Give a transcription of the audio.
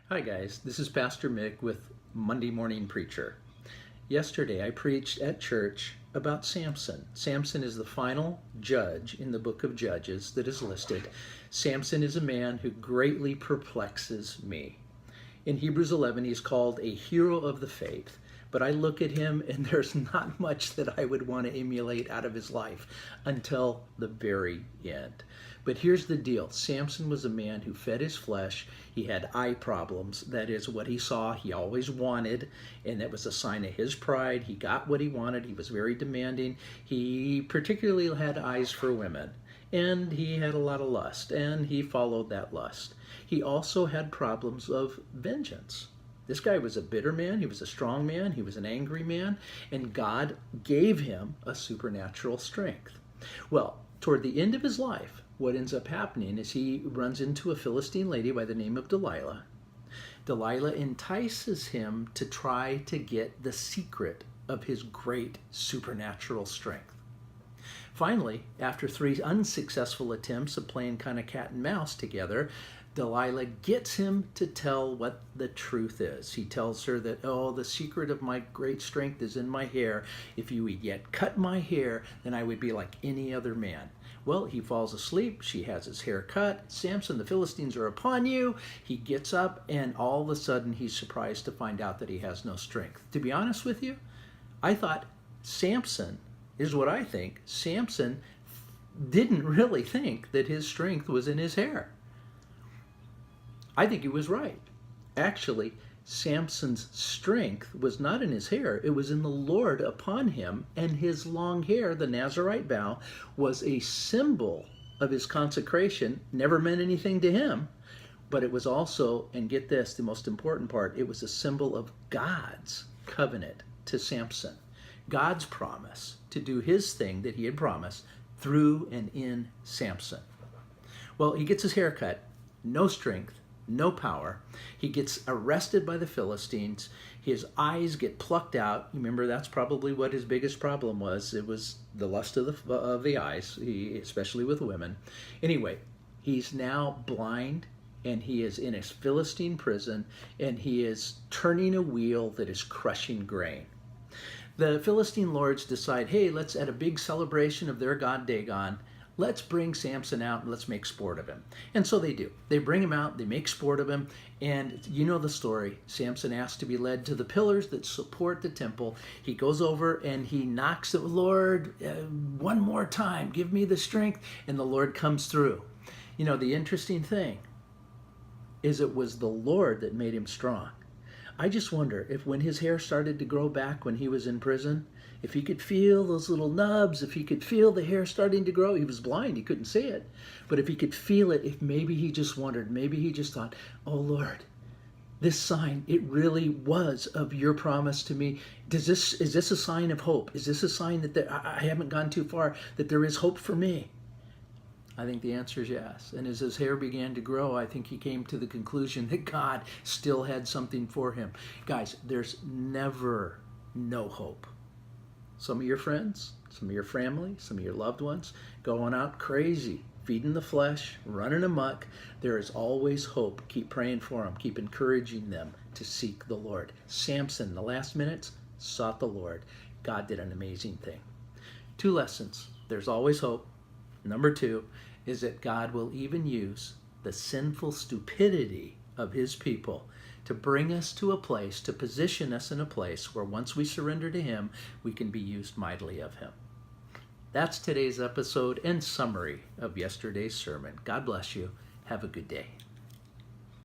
Hi guys, this is Pastor Mick with Monday Morning Preacher. Yesterday I preached at church about Samson. Samson is the final judge in the book of Judges that is listed. Samson is a man who greatly perplexes me. In Hebrews 11 he's called a hero of the faith, but I look at him and there's not much that I would want to emulate out of his life until the very end. But here's the deal. Samson was a man who fed his flesh. He had eye problems. That is what he saw. He always wanted, and that was a sign of his pride. He got what he wanted. He was very demanding. He particularly had eyes for women, and he had a lot of lust, and he followed that lust. He also had problems of vengeance. This guy was a bitter man. He was a strong man. He was an angry man, and God gave him a supernatural strength. Well, toward the end of his life, what ends up happening is he runs into a Philistine lady by the name of Delilah. Delilah entices him to try to get the secret of his great supernatural strength. Finally, after 3 unsuccessful attempts of playing kind of cat and mouse together, Delilah gets him to tell what the truth is. He tells her that, oh, the secret of my great strength is in my hair. If you would yet cut my hair, then I would be like any other man. Well, he falls asleep. She has his hair cut. Samson, the Philistines are upon you. He gets up, and all of a sudden he's surprised to find out that he has no strength. To be honest with you, I thought Samson, is what I think, Samson didn't really think that his strength was in his hair. I think he was right. Actually, Samson's strength was not in his hair. It was in the Lord upon him, and his long hair, the Nazarite vow, was a symbol of his consecration. Never meant anything to him, but it was also, and get this, the most important part, it was a symbol of God's covenant to Samson. God's promise to do his thing that he had promised through and in Samson. Well, he gets his hair cut, no strength, no power. He gets arrested by the Philistines. His eyes get plucked out. Remember, that's probably what his biggest problem was. It was the lust of the eyes, especially with women. Anyway, he's now blind, and he is in a Philistine prison, and he is turning a wheel that is crushing grain. The Philistine lords decide, hey, let's, at a big celebration of their god Dagon, let's bring Samson out and let's make sport of him. And so they do. They bring him out, they make sport of him, and you know the story. Samson asks to be led to the pillars that support the temple. He goes over and he knocks at the Lord, one more time, give me the strength, and the Lord comes through. You know, the interesting thing is it was the Lord that made him strong. I just wonder if when his hair started to grow back when he was in prison, if he could feel those little nubs, if he could feel the hair starting to grow, he was blind, he couldn't see it. But if he could feel it, if maybe he just wondered, maybe he just thought, oh Lord, this sign, it really was of your promise to me. Is this a sign of hope? Is this a sign that I haven't gone too far, that there is hope for me? I think the answer is yes. And as his hair began to grow, I think he came to the conclusion that God still had something for him. Guys, there's never no hope. Some of your friends, some of your family, some of your loved ones going out crazy, feeding the flesh, running amok. There is always hope. Keep praying for them. Keep encouraging them to seek the Lord. Samson, the last minutes, sought the Lord. God did an amazing thing. 2 lessons. There's always hope. Number 2 is that God will even use the sinful stupidity of his people to bring us to a place, to position us in a place where once we surrender to him, we can be used mightily of him. That's today's episode and summary of yesterday's sermon. God bless you. Have a good day.